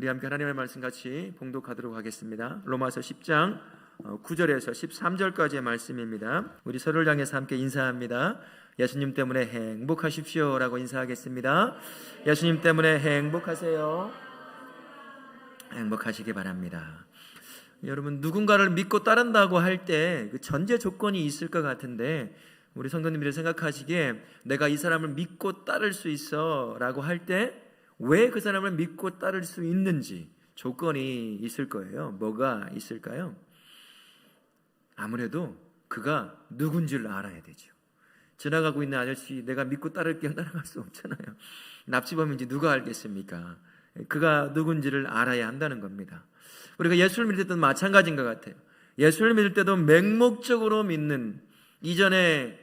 우리 함께 하나님의 말씀 같이 봉독하도록 하겠습니다. 로마서 10장 9절에서 13절까지의 말씀입니다. 우리 서로를 향해서 함께 인사합니다. 예수님 때문에 행복하십시오 라고 인사하겠습니다. 예수님 때문에 행복하세요. 행복하시기 바랍니다. 여러분, 누군가를 믿고 따른다고 할 때 그 전제 조건이 있을 것 같은데, 우리 성도님들이 생각하시기에 내가 이 사람을 믿고 따를 수 있어 라고 할 때 왜 그 사람을 믿고 따를 수 있는지 조건이 있을 거예요. 뭐가 있을까요? 아무래도 그가 누군지를 알아야 되죠. 지나가고 있는 아저씨 내가 믿고 따를게요, 따라갈 수 없잖아요. 납치범인지 누가 알겠습니까? 그가 누군지를 알아야 한다는 겁니다. 우리가 예수를 믿을 때도 마찬가지인 것 같아요. 예수를 믿을 때도 맹목적으로 믿는, 이전에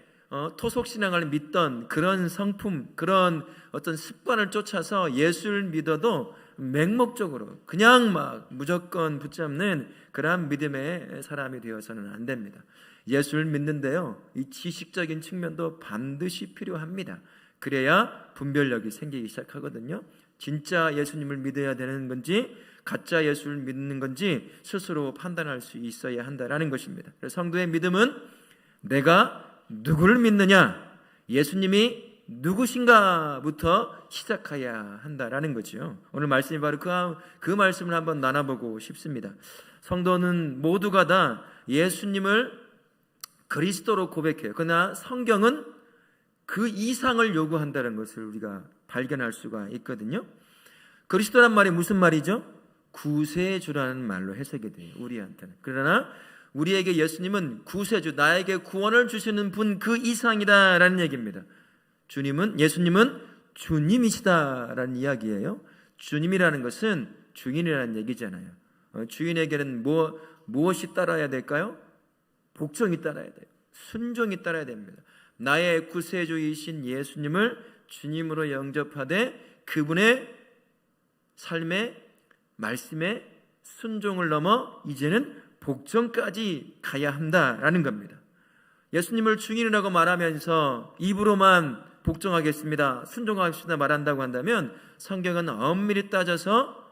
토속신앙을 믿던 그런 성품, 그런 어떤 습관을 쫓아서 예수를 믿어도 맹목적으로 그냥 막 무조건 붙잡는 그러한 믿음의 사람이 되어서는 안 됩니다. 예수를 믿는데요, 이 지식적인 측면도 반드시 필요합니다. 그래야 분별력이 생기기 시작하거든요. 진짜 예수님을 믿어야 되는 건지 가짜 예수를 믿는 건지 스스로 판단할 수 있어야 한다라는 것입니다. 그래서 성도의 믿음은 내가 누구를 믿느냐, 예수님이 누구신가부터 시작해야 한다라는 거죠. 오늘 말씀이 바로 그 말씀을 한번 나눠보고 싶습니다. 성도는 모두가 다 예수님을 그리스도로 고백해요. 그러나 성경은 그 이상을 요구한다는 것을 우리가 발견할 수가 있거든요. 그리스도란 말이 무슨 말이죠? 구세주라는 말로 해석이 돼요, 우리한테는. 그러나 우리에게 예수님은 구세주, 나에게 구원을 주시는 분 그 이상이다라는 얘기입니다. 예수님은 주님이시다라는 이야기예요. 주님이라는 것은 주인이라는 얘기잖아요. 주인에게는 무엇이 따라야 될까요? 복종이 따라야 돼요. 순종이 따라야 됩니다. 나의 구세주이신 예수님을 주님으로 영접하되 그분의 삶의 말씀에 순종을 넘어 이제는 복종까지 가야 한다라는 겁니다. 예수님을 주인이라고 말하면서 입으로만 복종하겠습니다, 순종하겠습니다 말한다고 한다면 성경은 엄밀히 따져서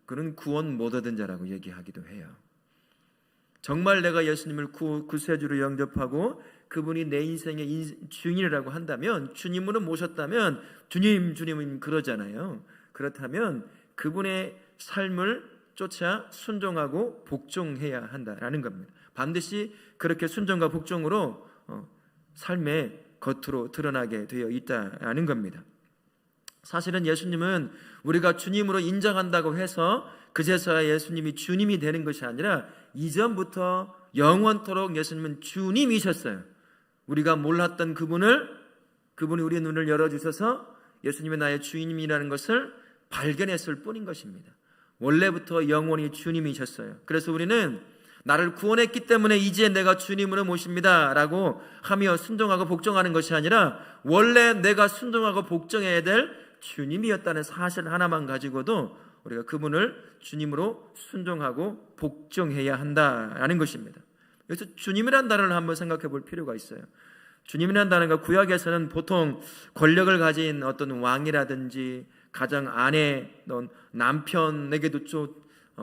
그는 구원 못 얻은 자라고 얘기하기도 해요. 정말 내가 예수님을 구세주로 영접하고 그분이 내 인생의 주인이라고 한다면, 주님으로 모셨다면 주님은 그러잖아요. 그렇다면 그분의 삶을 쫓아 순종하고 복종해야 한다라는 겁니다. 반드시 그렇게 순종과 복종으로 삶의 겉으로 드러나게 되어 있다라는 겁니다. 사실은 예수님은 우리가 주님으로 인정한다고 해서 그제서야 예수님이 주님이 되는 것이 아니라 이전부터 영원토록 예수님은 주님이셨어요. 우리가 몰랐던 그분이 우리의 눈을 열어주셔서 예수님이 나의 주님이라는 것을 발견했을 뿐인 것입니다. 원래부터 영원히 주님이셨어요. 그래서 우리는 나를 구원했기 때문에 이제 내가 주님으로 모십니다 라고 하며 순종하고 복종하는 것이 아니라 원래 내가 순종하고 복종해야 될 주님이었다는 사실 하나만 가지고도 우리가 그분을 주님으로 순종하고 복종해야 한다라는 것입니다. 그래서 주님이라는 단어를 한번 생각해 볼 필요가 있어요. 주님이라는 단어가 구약에서는 보통 권력을 가진 어떤 왕이라든지 가장 아내, 남편에게도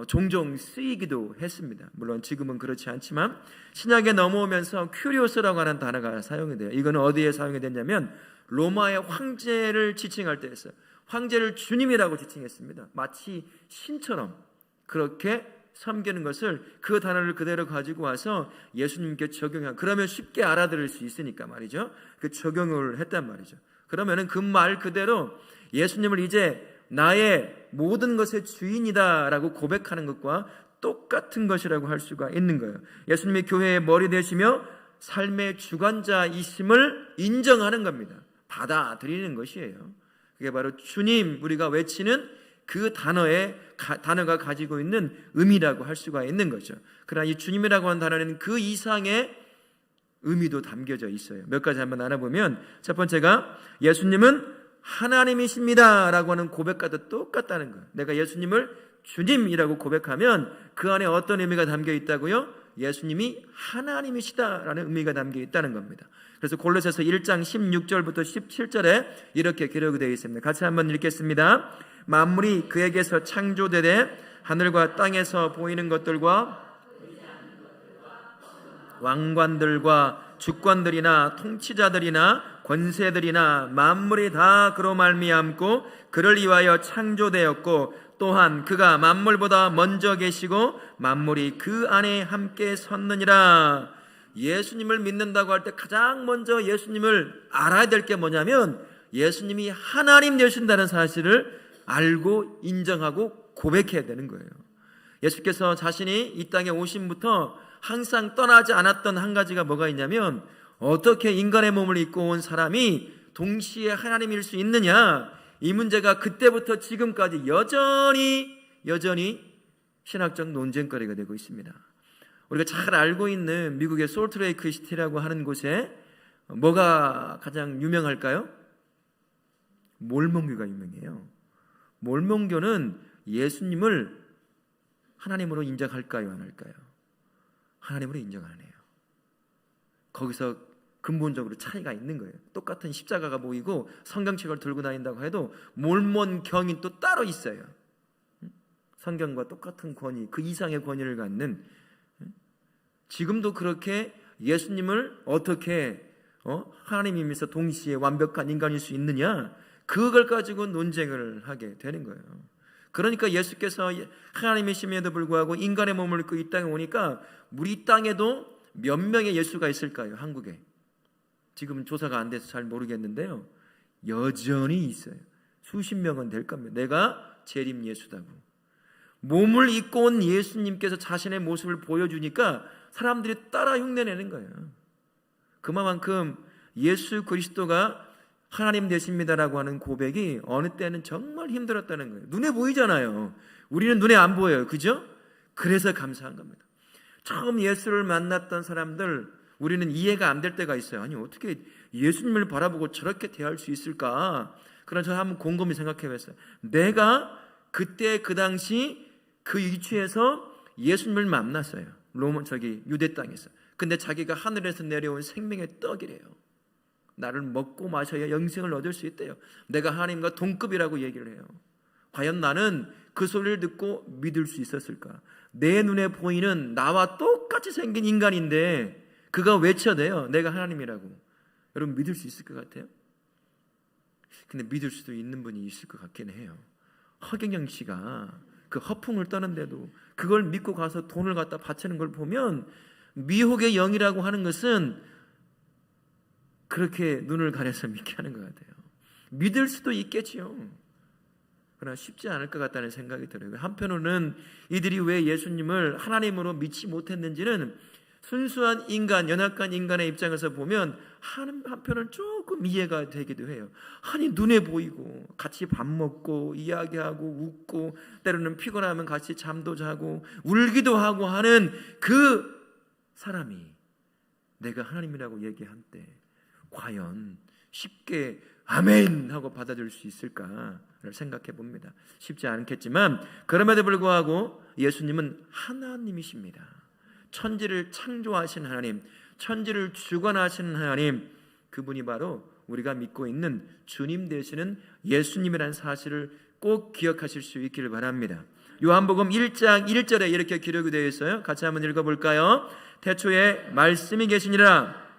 종종 쓰이기도 했습니다. 물론 지금은 그렇지 않지만 신약에 넘어오면서 큐리오스라고 하는 단어가 사용이 돼요. 이거는 어디에 사용이 됐냐면 로마의 황제를 지칭할 때였어요. 황제를 주님이라고 지칭했습니다. 마치 신처럼 그렇게 섬기는 것을, 그 단어를 그대로 가지고 와서 예수님께 적용한, 그러면 쉽게 알아들을 수 있으니까 말이죠. 그 적용을 했단 말이죠. 그러면은 그 말 그대로 예수님을 이제 나의 모든 것의 주인이다라고 고백하는 것과 똑같은 것이라고 할 수가 있는 거예요. 예수님이 교회의 머리 되시며 삶의 주관자이심을 인정하는 겁니다. 받아들이는 것이에요. 그게 바로 주님, 우리가 외치는 그 단어가 가지고 있는 의미라고 할 수가 있는 거죠. 그러나 이 주님이라고 하는 단어는 그 이상의 의미도 담겨져 있어요. 몇 가지 한번 알아보면, 첫 번째가 예수님은 하나님이십니다 라고 하는 고백과도 똑같다는 거예요. 내가 예수님을 주님이라고 고백하면 그 안에 어떤 의미가 담겨 있다고요? 예수님이 하나님이시다라는 의미가 담겨 있다는 겁니다. 그래서 골로새서 1장 16절부터 17절에 이렇게 기록이 되어 있습니다. 같이 한번 읽겠습니다. 만물이 그에게서 창조되되 하늘과 땅에서 보이는 것들과 왕관들과 주권들이나 통치자들이나 권세들이나 만물이 다 그로 말미암고 그를 위하여 창조되었고 또한 그가 만물보다 먼저 계시고 만물이 그 안에 함께 섰느니라. 예수님을 믿는다고 할 때 가장 먼저 예수님을 알아야 될 게 뭐냐면 예수님이 하나님 되신다는 사실을 알고 인정하고 고백해야 되는 거예요. 예수께서 자신이 이 땅에 오심부터 항상 떠나지 않았던 한 가지가 뭐가 있냐면 어떻게 인간의 몸을 입고 온 사람이 동시에 하나님일 수 있느냐, 이 문제가 그때부터 지금까지 여전히 신학적 논쟁거리가 되고 있습니다. 우리가 잘 알고 있는 미국의 솔트레이크 시티라고 하는 곳에 뭐가 가장 유명할까요? 몰몬교가 유명해요. 몰몬교는 예수님을 하나님으로 인정할까요, 안 할까요? 하나님으로 인정 안 해요. 거기서 근본적으로 차이가 있는 거예요. 똑같은 십자가가 보이고 성경책을 들고 다닌다고 해도 몰몬경이 또 따로 있어요. 성경과 똑같은 권위, 그 이상의 권위를 갖는, 지금도 그렇게 예수님을 어떻게 하나님이면서 동시에 완벽한 인간일 수 있느냐, 그걸 가지고 논쟁을 하게 되는 거예요. 그러니까 예수께서 하나님이심에도 불구하고 인간의 몸을 입고 이 땅에 오니까 우리 땅에도 몇 명의 예수가 있을까요? 한국에 지금 조사가 안 돼서 잘 모르겠는데요, 여전히 있어요. 수십 명은 될 겁니다. 내가 재림 예수다고. 몸을 입고 온 예수님께서 자신의 모습을 보여주니까 사람들이 따라 흉내내는 거예요. 그만큼 예수 그리스도가 하나님 되십니다라고 하는 고백이 어느 때는 정말 힘들었다는 거예요. 눈에 보이잖아요. 우리는 눈에 안 보여요. 그죠? 그래서 감사한 겁니다. 처음 예수를 만났던 사람들, 우리는 이해가 안 될 때가 있어요. 아니, 어떻게 예수님을 바라보고 저렇게 대할 수 있을까? 그러나 저는 한번 곰곰이 생각해 봤어요. 내가 그때 그 당시 그 위치에서 예수님을 만났어요. 유대 땅에서. 근데 자기가 하늘에서 내려온 생명의 떡이래요. 나를 먹고 마셔야 영생을 얻을 수 있대요. 내가 하나님과 동급이라고 얘기를 해요. 과연 나는 그 소리를 듣고 믿을 수 있었을까? 내 눈에 보이는 나와 똑같이 생긴 인간인데 그가 외쳐대요. 내가 하나님이라고. 여러분 믿을 수 있을 것 같아요? 근데 믿을 수도 있는 분이 있을 것 같긴 해요. 허경영 씨가 그 허풍을 떠는데도 그걸 믿고 가서 돈을 갖다 바치는 걸 보면 미혹의 영이라고 하는 것은 그렇게 눈을 가려서 믿게 하는 것 같아요. 믿을 수도 있겠지요. 그러나 쉽지 않을 것 같다는 생각이 들어요. 한편으로는 이들이 왜 예수님을 하나님으로 믿지 못했는지는 순수한 인간, 연약한 인간의 입장에서 보면 한편은 조금 이해가 되기도 해요. 아니, 눈에 보이고 같이 밥 먹고 이야기하고 웃고 때로는 피곤하면 같이 잠도 자고 울기도 하고 하는 그 사람이 내가 하나님이라고 얘기한 때 과연 쉽게 아멘 하고 받아들일 수 있을까를 생각해 봅니다. 쉽지 않겠지만 그럼에도 불구하고 예수님은 하나님이십니다. 천지를 창조하신 하나님, 천지를 주관하시는 하나님, 그분이 바로 우리가 믿고 있는 주님 되시는 예수님이라는 사실을 꼭 기억하실 수 있기를 바랍니다. 요한복음 1장 1절에 이렇게 기록이 되어 있어요. 같이 한번 읽어볼까요? 태초에 말씀이 계시니라.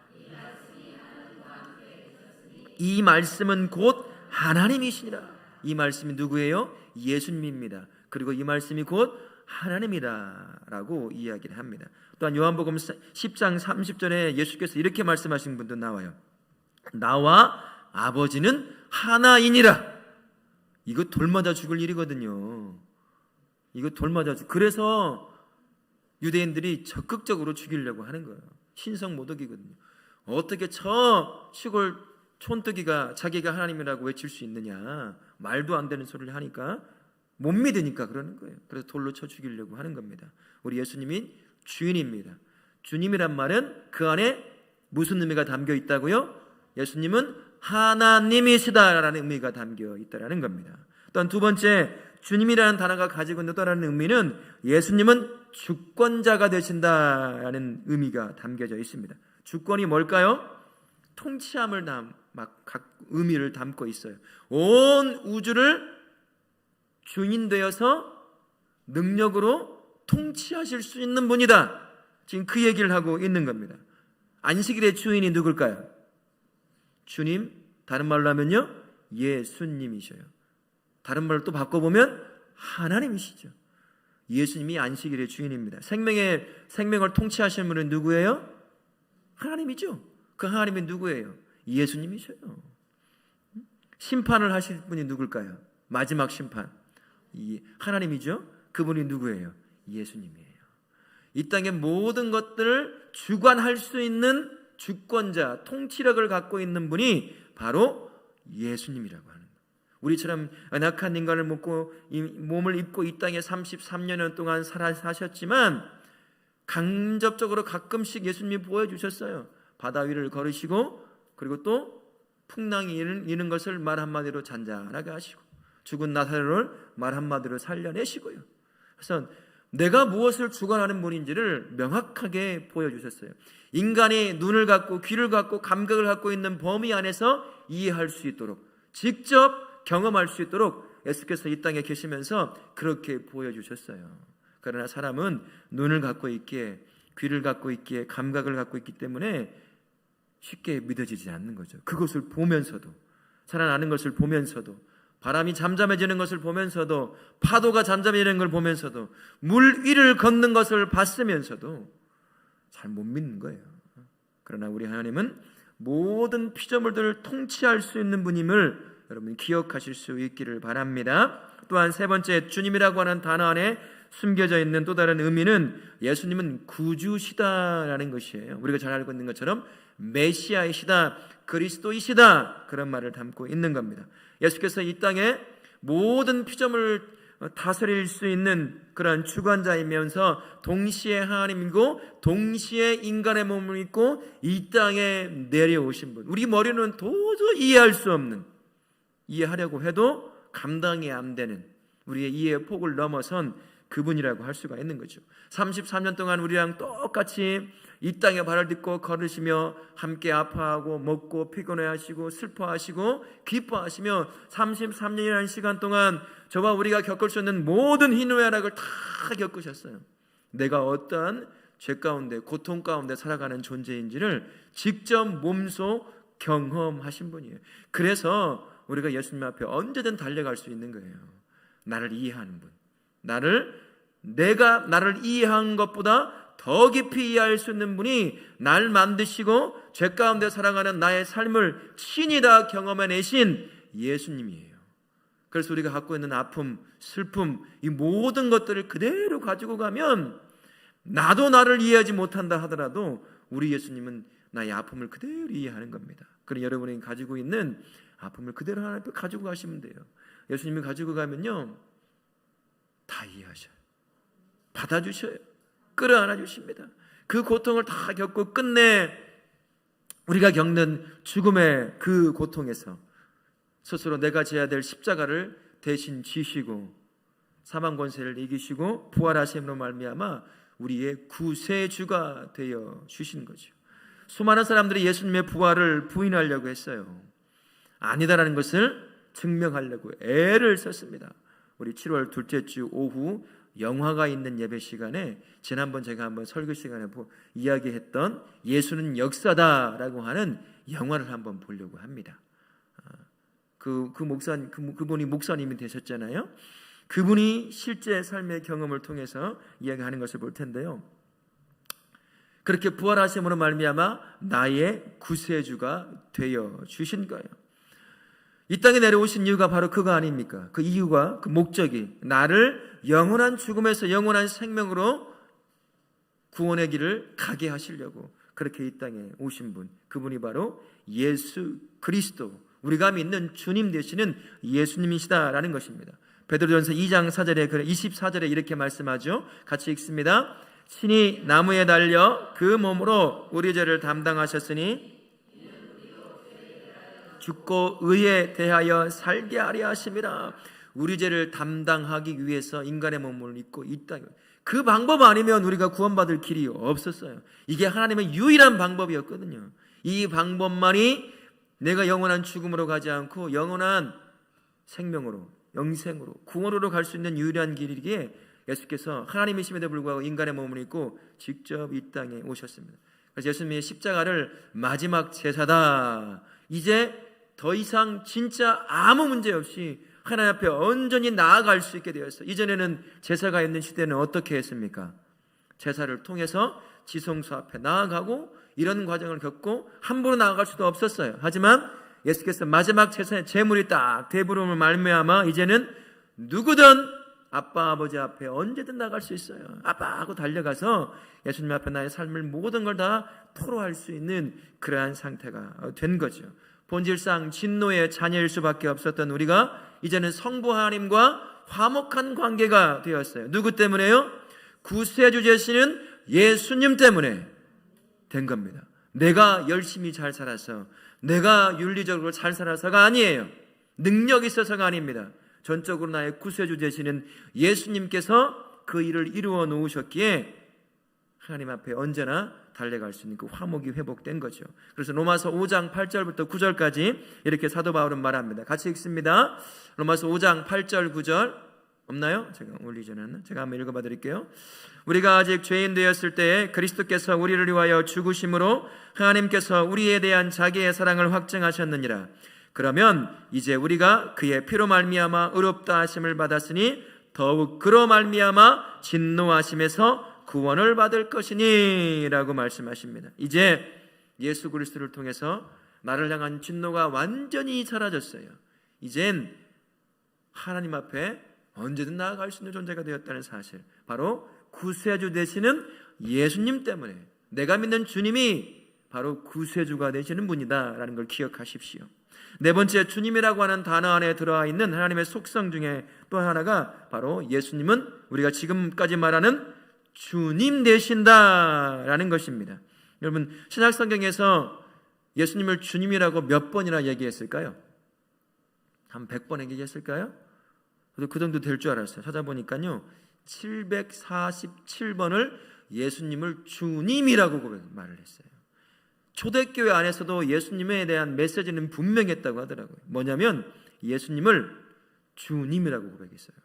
이 말씀은 곧 하나님이시니라. 이 말씀이 누구예요? 예수님입니다. 그리고 이 말씀이 곧 하나님이다라고 이야기를 합니다. 또한 요한복음 10장 30절에 예수께서 이렇게 말씀하신 분도 나와요. 나와 아버지는 하나이니라. 이거 돌맞아 죽을 일이거든요. 이거 돌맞아 그래서 유대인들이 적극적으로 죽이려고 하는 거예요. 신성 모독이거든요. 어떻게 저 시골 촌뜨기가 자기가 하나님이라고 외칠 수 있느냐, 말도 안 되는 소리를 하니까 못 믿으니까 그러는 거예요. 그래서 돌로 쳐 죽이려고 하는 겁니다. 우리 예수님이 주인입니다. 주님이란 말은 그 안에 무슨 의미가 담겨 있다고요? 예수님은 하나님이시다라는 의미가 담겨 있다라는 겁니다. 또한 두 번째, 주님이라는 단어가 가지고 있는 또 다른 의미는 예수님은 주권자가 되신다라는 의미가 담겨져 있습니다. 주권이 뭘까요? 통치함을 각 의미를 담고 있어요. 온 우주를 주인 되어서 능력으로 통치하실 수 있는 분이다. 지금 그 얘기를 하고 있는 겁니다. 안식일의 주인이 누굴까요? 주님, 다른 말로 하면요, 예수님이셔요. 다른 말로 또 바꿔보면 하나님이시죠. 예수님이 안식일의 주인입니다. 생명을 통치하시는 분은 누구예요? 하나님이죠. 그 하나님이 누구예요? 예수님이셔요. 심판을 하실 분이 누굴까요? 마지막 심판, 하나님이죠. 그분이 누구예요? 예수님이에요. 이 땅의 모든 것들을 주관할 수 있는 주권자, 통치력을 갖고 있는 분이 바로 예수님이라고 하는 거예요. 우리처럼 연약한 인간을 먹고 몸을 입고 이 땅에 33년 동안 사셨지만 간접적으로 가끔씩 예수님이 보여주셨어요. 바다 위를 걸으시고, 그리고 또 풍랑이 이는 것을 말 한마디로 잔잔하게 하시고, 죽은 나사로를 말 한마디로 살려내시고요. 그래서 내가 무엇을 주관하는 분인지를 명확하게 보여주셨어요. 인간이 눈을 갖고 귀를 갖고 감각을 갖고 있는 범위 안에서 이해할 수 있도록, 직접 경험할 수 있도록 예수께서 이 땅에 계시면서 그렇게 보여주셨어요. 그러나 사람은 눈을 갖고 있기에, 귀를 갖고 있기에, 감각을 갖고 있기 때문에 쉽게 믿어지지 않는 거죠. 그것을 보면서도, 살아나는 것을 보면서도, 바람이 잠잠해지는 것을 보면서도, 파도가 잠잠해지는 걸 보면서도, 물 위를 걷는 것을 봤으면서도 잘 못 믿는 거예요. 그러나 우리 하나님은 모든 피조물들을 통치할 수 있는 분임을 여러분 기억하실 수 있기를 바랍니다. 또한 세 번째, 주님이라고 하는 단어 안에 숨겨져 있는 또 다른 의미는 예수님은 구주시다라는 것이에요. 우리가 잘 알고 있는 것처럼 메시아이시다, 그리스도이시다, 그런 말을 담고 있는 겁니다. 예수께서 이 땅에 모든 피조물을 다스릴 수 있는 그런 주관자이면서 동시에 하나님이고 동시에 인간의 몸을 입고 이 땅에 내려오신 분, 우리 머리는 도저히 이해할 수 없는, 이해하려고 해도 감당이 안 되는, 우리의 이해의 폭을 넘어선 그분이라고 할 수가 있는 거죠. 33년 동안 우리랑 똑같이 이 땅에 발을 딛고 걸으시며 함께 아파하고 먹고 피곤해하시고 슬퍼하시고 기뻐하시며 33년이라는 시간 동안 저와 우리가 겪을 수 있는 모든 희노애락을 다 겪으셨어요. 내가 어떠한 죄 가운데, 고통 가운데 살아가는 존재인지를 직접 몸소 경험하신 분이에요. 그래서 우리가 예수님 앞에 언제든 달려갈 수 있는 거예요. 나를 이해하는 분, 내가 나를 이해한 것보다 더 깊이 이해할 수 있는 분이 날 만드시고 죄 가운데 살아가는 나의 삶을 친히 다 경험해내신 예수님이에요. 그래서 우리가 갖고 있는 아픔, 슬픔, 이 모든 것들을 그대로 가지고 가면, 나도 나를 이해하지 못한다 하더라도 우리 예수님은 나의 아픔을 그대로 이해하는 겁니다. 그래서 여러분이 가지고 있는 아픔을 그대로 하나님 앞에 가지고 가시면 돼요. 예수님이 가지고 가면요, 다 이해하셔요. 받아주셔요. 끌어안아 주십니다. 그 고통을 다 겪고 끝내 우리가 겪는 죽음의 그 고통에서 스스로 내가 져야 될 십자가를 대신 지시고 사망 권세를 이기시고 부활하심으로 말미암아 우리의 구세주가 되어 주신 거죠. 수많은 사람들이 예수님의 부활을 부인하려고 했어요. 아니다라는 것을 증명하려고 애를 썼습니다. 우리 7월 둘째 주 오후 영화가 있는 예배 시간에 지난번 제가 한번 설교 시간에 이야기했던 예수는 역사다라고 하는 영화를 한번 보려고 합니다. 그분이 목사님이 되셨잖아요. 그분이 실제 삶의 경험을 통해서 이야기하는 것을 볼 텐데요. 그렇게 부활하심으로 말미암아 나의 구세주가 되어 주신 거예요. 이 땅에 내려오신 이유가 바로 그거 아닙니까? 그 이유가, 그 목적이 나를 영원한 죽음에서 영원한 생명으로 구원의 길을 가게 하시려고 그렇게 이 땅에 오신 분, 그분이 바로 예수 그리스도, 우리가 믿는 주님 되시는 예수님이시다라는 것입니다. 베드로전서 2장 4절에 24절에 이렇게 말씀하죠. 같이 읽습니다. 친히 나무에 달려 그 몸으로 우리 죄를 담당하셨으니 죽고 의에 대하여 살게 하려 하심이라. 우리 죄를 담당하기 위해서 인간의 몸을 입고 이 땅에, 그 방법 아니면 우리가 구원받을 길이 없었어요. 이게 하나님의 유일한 방법이었거든요. 이 방법만이 내가 영원한 죽음으로 가지 않고 영원한 생명으로, 영생으로 구원으로 갈 수 있는 유일한 길이기에 예수께서 하나님이심에도 불구하고 인간의 몸을 입고 직접 이 땅에 오셨습니다. 그래서 예수님의 십자가를 마지막 제사다, 이제 더 이상 진짜 아무 문제 없이 하나님 앞에 온전히 나아갈 수 있게 되었어요. 이전에는 제사가 있는 시대는 어떻게 했습니까? 제사를 통해서 지성소 앞에 나아가고 이런 과정을 겪고 함부로 나아갈 수도 없었어요. 하지만 예수께서 마지막 제사의 제물이 딱 대부름을 말미암아 이제는 누구든 아빠 아버지 앞에 언제든 나갈 수 있어요. 아빠 하고 달려가서 예수님 앞에 나의 삶을 모든 걸 다 토로할 수 있는 그러한 상태가 된 거죠. 본질상 진노의 자녀일 수밖에 없었던 우리가 이제는 성부 하나님과 화목한 관계가 되었어요. 누구 때문에요? 구세주 되시는 예수님 때문에 된 겁니다. 내가 열심히 잘 살아서, 내가 윤리적으로 잘 살아서가 아니에요. 능력이 있어서가 아닙니다. 전적으로 나의 구세주 되시는 예수님께서 그 일을 이루어 놓으셨기에 하나님 앞에 언제나 달려갈 수 있는 그 화목이 회복된 거죠. 그래서 로마서 5장 8절부터 9절까지 이렇게 사도 바울은 말합니다. 같이 읽습니다. 로마서 5장 8절 9절 없나요? 제가 올리지 않았나? 제가 한번 읽어봐 드릴게요. 우리가 아직 죄인 되었을 때에 그리스도께서 우리를 위하여 죽으심으로 하나님께서 우리에 대한 자기의 사랑을 확증하셨느니라. 그러면 이제 우리가 그의 피로 말미암아 의롭다 하심을 받았으니 더욱 그로 말미암아 진노하심에서 구원을 받을 것이니 라고 말씀하십니다. 이제 예수 그리스도를 통해서 나를 향한 진노가 완전히 사라졌어요. 이젠 하나님 앞에 언제든 나아갈 수 있는 존재가 되었다는 사실, 바로 구세주 되시는 예수님 때문에, 내가 믿는 주님이 바로 구세주가 되시는 분이다 라는 걸 기억하십시오. 네 번째, 주님이라고 하는 단어 안에 들어와 있는 하나님의 속성 중에 또 하나가 바로 예수님은 우리가 지금까지 말하는 주님 되신다라는 것입니다. 여러분, 신약 성경에서 예수님을 주님이라고 몇 번이나 얘기했을까요? 한 100번 얘기했을까요? 저도 그 정도 될 줄 알았어요. 찾아보니까요 747번을 예수님을 주님이라고 말을 했어요. 초대교회 안에서도 예수님에 대한 메시지는 분명했다고 하더라고요. 뭐냐면 예수님을 주님이라고 고백했어요.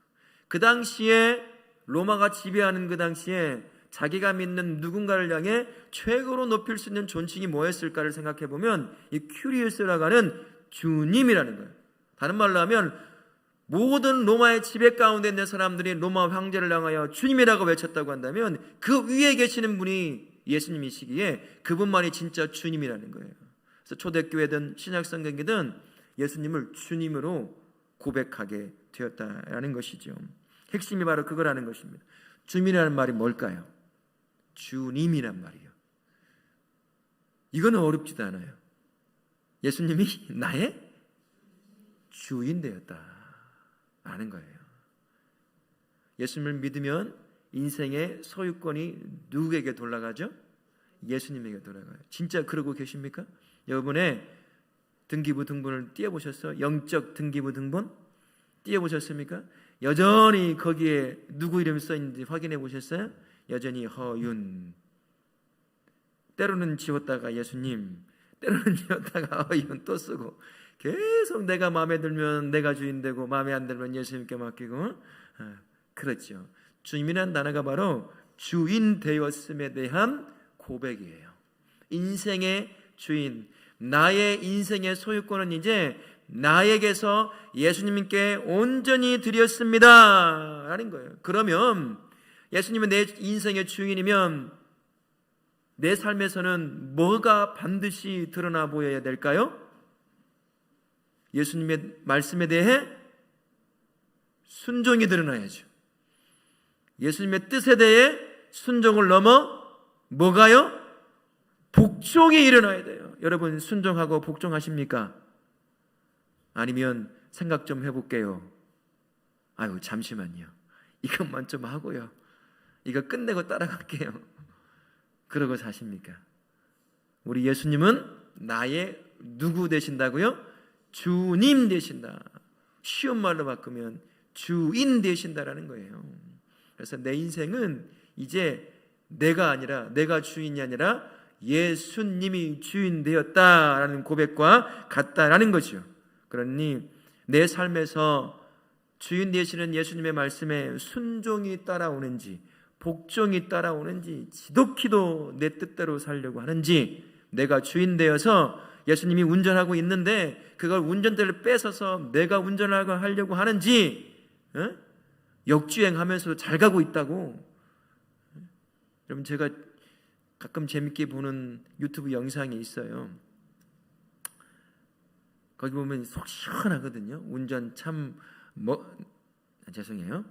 그 당시에 로마가 지배하는 그 당시에 자기가 믿는 누군가를 향해 최고로 높일 수 있는 존칭이 뭐였을까를 생각해 보면 이 큐리우스라고 하는 주님이라는 거예요. 다른 말로 하면 모든 로마의 지배 가운데 있는 사람들이 로마 황제를 향하여 주님이라고 외쳤다고 한다면 그 위에 계시는 분이 예수님이시기에 그분만이 진짜 주님이라는 거예요. 그래서 초대교회든 신약성경이든 예수님을 주님으로 고백하게 되었다라는 것이죠. 핵심이 바로 그거라는 것입니다. 주님이라는 말이 뭘까요? 주님이란 말이요. 이거는 어렵지도 않아요. 예수님이 나의 주인 되었다라는 거예요. 예수님을 믿으면 인생의 소유권이 누구에게 돌아가죠? 예수님에게 돌아가요. 진짜 그러고 계십니까? 여러분의 등기부 등본을 띄워보셨어요? 영적 등기부 등본? 띄워보셨습니까? 여전히 거기에 누구 이름이 써있는지 확인해 보셨어요? 여전히 허윤. 때로는 지웠다가 예수님, 때로는 지웠다가 허윤 또 쓰고 계속 내가 마음에 들면 내가 주인 되고 마음에 안 들면 예수님께 맡기고 그렇죠. 주님이라는 단어가 바로 주인 되었음에 대한 고백이에요. 인생의 주인, 나의 인생의 소유권은 이제 나에게서 예수님께 온전히 드렸습니다 라는 거예요. 그러면 예수님은 내 인생의 주인이면 내 삶에서는 뭐가 반드시 드러나 보여야 될까요? 예수님의 말씀에 대해 순종이 드러나야죠. 예수님의 뜻에 대해 순종을 넘어 뭐가요? 복종이 일어나야 돼요. 여러분 순종하고 복종하십니까? 아니면 생각 좀 해볼게요. 아유 잠시만요. 이것만 좀 하고요. 이거 끝내고 따라갈게요. 그러고 사십니까? 우리 예수님은 나의 누구 되신다고요? 주님 되신다. 쉬운 말로 바꾸면 주인 되신다라는 거예요. 그래서 내 인생은 이제 내가 아니라, 내가 주인이 아니라 예수님이 주인 되었다라는 고백과 같다라는 거죠. 그러니 내 삶에서 주인 되시는 예수님의 말씀에 순종이 따라오는지 복종이 따라오는지 지독히도 내 뜻대로 살려고 하는지, 내가 주인 되어서 예수님이 운전하고 있는데 그걸 운전대를 뺏어서 내가 운전을 하려고 하는지, 역주행하면서도 잘 가고 있다고. 여러분, 제가 가끔 재밌게 보는 유튜브 영상이 있어요. 거기 보면 속 시원하거든요. 운전 참 죄송해요.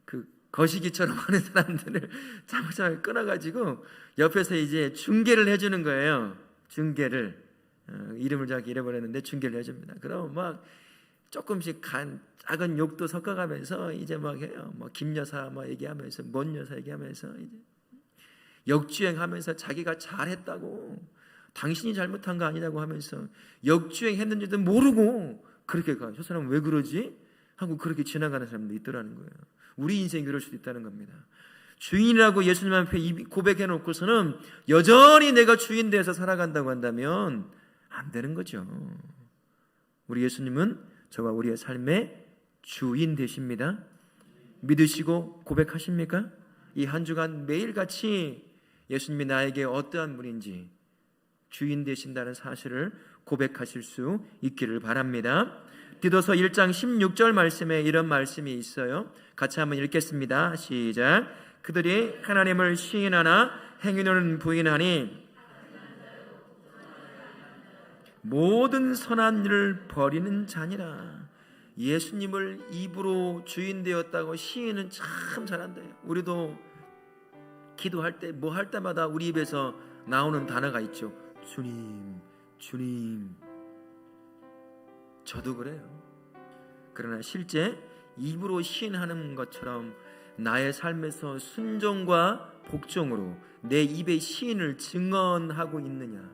그 거시기처럼 하는 사람들을 자꾸자꾸 끊어가지고 옆에서 이제 중계를 해주는 거예요. 중계를, 이름을 제가 잃어버렸는데 중계를 해줍니다. 그럼 막 조금씩 작은 욕도 섞어가면서 이제 막 해요. 뭐 김 여사 뭐 얘기하면서, 뭔 여사 얘기하면서 이제 역주행하면서 자기가 잘했다고, 당신이 잘못한 거 아니냐고 하면서 역주행했는지도 모르고 그렇게 가. 저 사람은 왜 그러지? 하고 그렇게 지나가는 사람도 있더라는 거예요. 우리 인생이 그럴 수도 있다는 겁니다. 주인이라고 예수님 앞에 고백해 놓고서는 여전히 내가 주인 돼서 살아간다고 한다면 안 되는 거죠. 우리 예수님은 저와 우리의 삶의 주인 되십니다. 믿으시고 고백하십니까? 이 한 주간 매일같이 예수님이 나에게 어떠한 분인지 주인 되신다는 사실을 고백하실 수 있기를 바랍니다. 디도서 1장 16절 말씀에 이런 말씀이 있어요. 같이 한번 읽겠습니다. 시작. 그들이 하나님을 시인하나 행위는 부인하니 모든 선한 일을 버리는 자니라. 예수님을 입으로 주인 되었다고 시인은 참 잘한대요. 우리도 기도할 때 뭐 할 때마다 우리 입에서 나오는 단어가 있죠. 주님, 주님. 저도 그래요. 그러나 실제 입으로 시인하는 것처럼 나의 삶에서 순종과 복종으로 내 입의 시인을 증언하고 있느냐,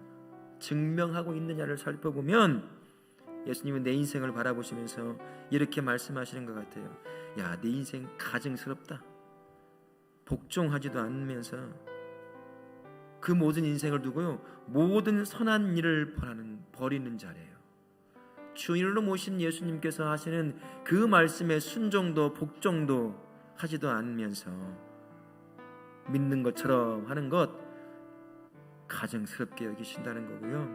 증명하고 있느냐를 살펴보면 예수님은 내 인생을 바라보시면서 이렇게 말씀하시는 것 같아요. 야, 내 인생 가증스럽다. 복종하지도 않으면서 그 모든 인생을 두고요, 모든 선한 일을 버리는 자래요. 주인으로 모신 예수님께서 하시는 그 말씀에 순종도 복종도 하지도 않으면서 믿는 것처럼 하는 것 가증스럽게 여기신다는 거고요.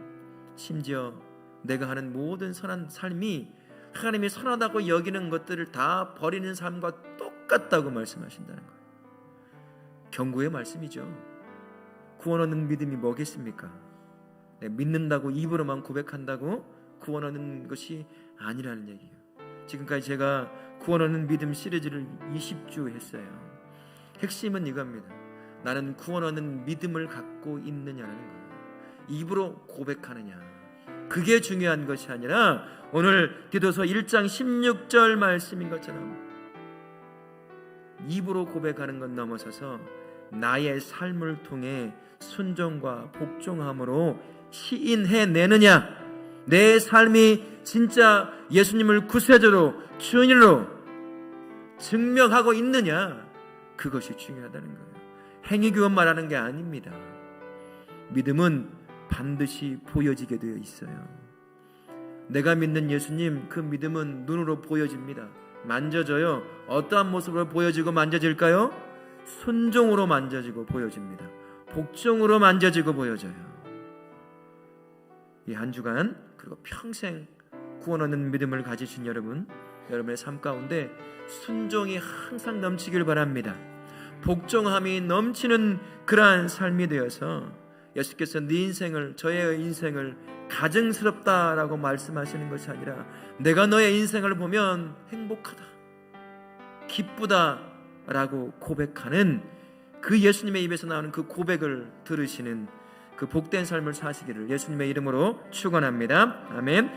심지어 내가 하는 모든 선한 삶이 하나님이 선하다고 여기는 것들을 다 버리는 삶과 똑같다고 말씀하신다는 거예요. 경고의 말씀이죠. 구원 얻는 믿음이 뭐겠습니까? 믿는다고 입으로만 고백한다고 구원 얻는 것이 아니라는 얘기예요. 지금까지 제가 구원 얻는 믿음 시리즈를 20주 했어요. 핵심은 이겁니다. 나는 구원 얻는 믿음을 갖고 있느냐는 거예요. 입으로 고백하느냐, 그게 중요한 것이 아니라 오늘 디도서 1장 16절 말씀인 것처럼 입으로 고백하는 것 넘어서서 나의 삶을 통해 순종과 복종함으로 시인해내느냐, 내 삶이 진짜 예수님을 구세주로 주인으로 증명하고 있느냐, 그것이 중요하다는 거예요. 행위교만 말하는 게 아닙니다. 믿음은 반드시 보여지게 되어 있어요. 내가 믿는 예수님, 그 믿음은 눈으로 보여집니다. 만져져요. 어떠한 모습으로 보여지고 만져질까요? 순종으로 만져지고 보여집니다. 복종으로 만져지고 보여져요. 이 한 주간 그리고 평생 구원 얻는 믿음을 가지신 여러분의 삶 가운데 순종이 항상 넘치길 바랍니다. 복종함이 넘치는 그러한 삶이 되어서 예수께서 네 인생을, 저의 인생을 가증스럽다라고 말씀하시는 것이 아니라 내가 너의 인생을 보면 행복하다, 기쁘다라고 고백하는 그 예수님의 입에서 나오는 그 고백을 들으시는 그 복된 삶을 사시기를 예수님의 이름으로 축원합니다. 아멘.